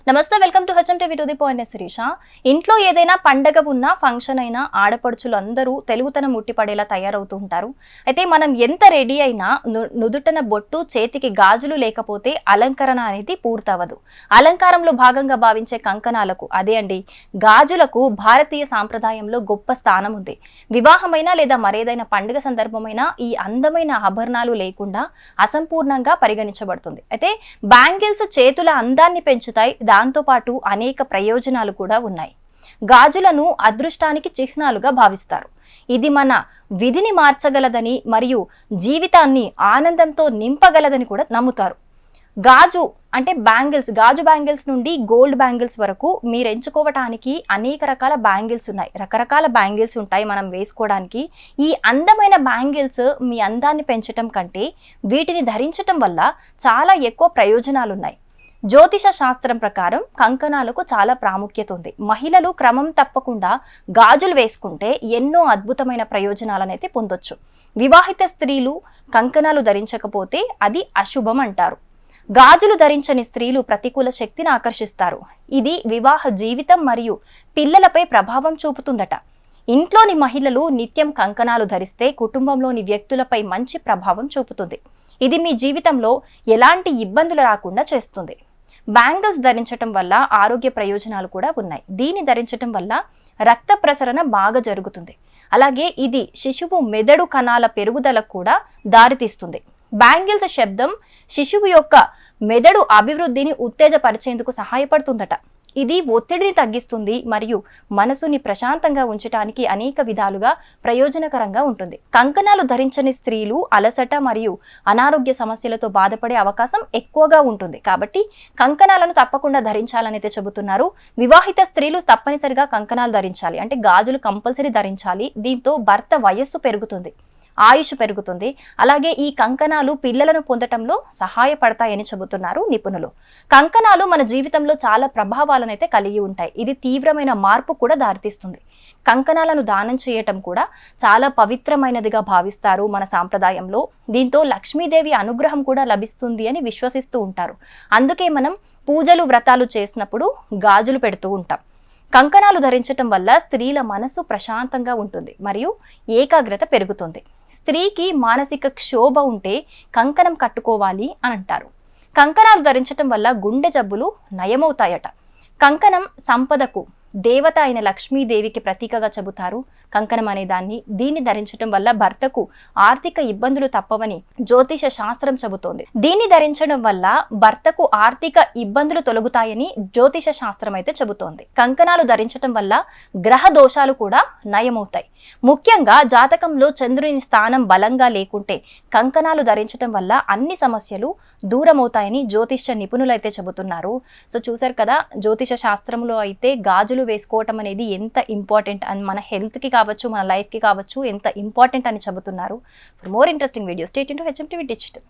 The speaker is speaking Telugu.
నమస్తే, welcome to HM TV to the point. Sirisha. ఇంట్లో ఏదైనా పండగ ఉన్నా, ఫంక్షన్ అయినా ఆడపడుచులు అందరూ తెలుగుతనం ముట్టిపడేలా తయారవుతూ ఉంటారు. అయితే మనం ఎంత రెడీ అయినా నుదుటన బొట్టు, చేతికి గాజులు లేకపోతే అలంకరణ అనేది పూర్తవదు. అలంకారంలో భాగంగా భావించే కంకణాలకు, అదే అండి గాజులకు భారతీయ సాంప్రదాయంలో గొప్ప స్థానం ఉంది. వివాహమైన లేదా మరేదైనా పండుగ సందర్భమైన ఈ అందమైన ఆభరణాలు లేకుండా అసంపూర్ణంగా పరిగణించబడుతుంది. అయితే బ్యాంగిల్స్ చేతుల అందాన్ని పెంచుతాయి. దాంతో పాటు అనేక ప్రయోజనాలు కూడా ఉన్నాయి. గాజులను అదృష్టానికి చిహ్నాలుగా భావిస్తారు. ఇది మన విధిని మార్చగలదని మరియు జీవితాన్ని ఆనందంతో నింపగలదని కూడా నమ్ముతారు. గాజు అంటే గాజు బ్యాంగిల్స్ నుండి గోల్డ్ బ్యాంగిల్స్ వరకు మీరు ఎంచుకోవటానికి అనేక రకాల బ్యాంగిల్స్ ఉన్నాయి. రకరకాల బ్యాంగిల్స్ ఉంటాయి మనం వేసుకోవడానికి. ఈ అందమైన బ్యాంగిల్స్ మీ అందాన్ని పెంచటం కంటే వీటిని ధరించటం వల్ల చాలా ఎక్కువ ప్రయోజనాలు ఉన్నాయి. జ్యోతిష శాస్త్రం ప్రకారం కంకణాలకు చాలా ప్రాముఖ్యత ఉంది. మహిళలు క్రమం తప్పకుండా గాజులు వేసుకుంటే ఎన్నో అద్భుతమైన ప్రయోజనాలనైతే పొందొచ్చు. వివాహిత స్త్రీలు కంకణాలు ధరించకపోతే అది అశుభం అంటారు. గాజులు ధరించని స్త్రీలు ప్రతికూల శక్తిని ఆకర్షిస్తారు. ఇది వివాహ జీవితం మరియు పిల్లలపై ప్రభావం చూపుతుందట. ఇంట్లోని మహిళలు నిత్యం కంకణాలు ధరిస్తే కుటుంబంలోని వ్యక్తులపై మంచి ప్రభావం చూపుతుంది. ఇది మీ జీవితంలో ఎలాంటి ఇబ్బందులు రాకుండా చేస్తుంది. బ్యాంగిల్స్ ధరించటం వల్ల ఆరోగ్య ప్రయోజనాలు కూడా ఉన్నాయి. దీన్ని ధరించటం వల్ల రక్త ప్రసరణ బాగా జరుగుతుంది. అలాగే ఇది శిశువు మెదడు కణాల పెరుగుదలకు కూడా దారితీస్తుంది. బ్యాంగిల్స్ శబ్దం శిశువు యొక్క మెదడు అభివృద్ధిని ఉత్తేజపరిచేందుకు సహాయపడుతుందట. ఇది ఒత్తిడిని తగ్గిస్తుంది మరియు మనసుని ప్రశాంతంగా ఉంచడానికి అనేక విధాలుగా ప్రయోజనకరంగా ఉంటుంది. కంకణాలు ధరించని స్త్రీలు అలసట మరియు అనారోగ్య సమస్యలతో బాధపడే అవకాశం ఎక్కువగా ఉంటుంది. కాబట్టి కంకణాలను తప్పకుండా ధరించాలని అయితే చెబుతున్నారు. వివాహిత స్త్రీలు తప్పనిసరిగా కంకణాలు ధరించాలి, అంటే గాజులు కంపల్సరీ ధరించాలి. దీంతో భర్త వయస్సు పెరుగుతుంది, ఆయుష్ పెరుగుతుంది. అలాగే ఈ కంకణాలు పిల్లలను పొందటంలో సహాయపడతాయని చెబుతున్నారు నిపుణులు. కంకణాలు మన జీవితంలో చాలా ప్రభావాలను అయితే కలిగి ఉంటాయి. ఇది తీవ్రమైన మార్పు కూడా దారితీస్తుంది. కంకణాలను దానం చేయటం కూడా చాలా పవిత్రమైనదిగా భావిస్తారు మన సాంప్రదాయంలో. దీంతో లక్ష్మీదేవి అనుగ్రహం కూడా లభిస్తుంది అని విశ్వసిస్తూ ఉంటారు. అందుకే మనం పూజలు, వ్రతాలు చేసినప్పుడు గాజులు పెడుతూ ఉంటాం. కంకణాలు ధరించటం వల్ల స్త్రీల మనసు ప్రశాంతంగా ఉంటుంది మరియు ఏకాగ్రత పెరుగుతుంది. స్త్రీకి మానసిక క్షోభ ఉంటే కంకణం కట్టుకోవాలి అని అంటారు. కంకణాలు ధరించటం వల్ల గుండె జబ్బులు నయమవుతాయట. కంకణం సంపదకు దేవత అయిన లక్ష్మీదేవికి ప్రతీకగా చెబుతారు కంకణం అనే దాన్ని. దీన్ని ధరించడం వల్ల భర్తకు ఆర్థిక ఇబ్బందులు తప్పవని జ్యోతిష శాస్త్రం చెబుతోంది. దీన్ని ధరించడం వల్ల భర్తకు ఆర్థిక ఇబ్బందులు తొలగుతాయని జ్యోతిష శాస్త్రం అయితే చెబుతోంది. కంకణాలు ధరించడం వల్ల గ్రహ దోషాలు కూడా నయమవుతాయి. ముఖ్యంగా జాతకంలో చంద్రుని స్థానం బలంగా లేకుంటే కంకణాలు ధరించడం వల్ల అన్ని సమస్యలు దూరమవుతాయని జ్యోతిష నిపుణులు అయితే చెబుతున్నారు. సో చూసారు కదా, జ్యోతిష శాస్త్రంలో అయితే గాజులు వేసుకోవటం అనేది ఎంత ఇంపార్టెంట్ అని, మన హెల్త్కి కావచ్చు, మన లైఫ్కి కావచ్చు ఎంత ఇంపార్టెంట్ అని చెబుతున్నారు. For more interesting videos stay tuned to HM TV digital.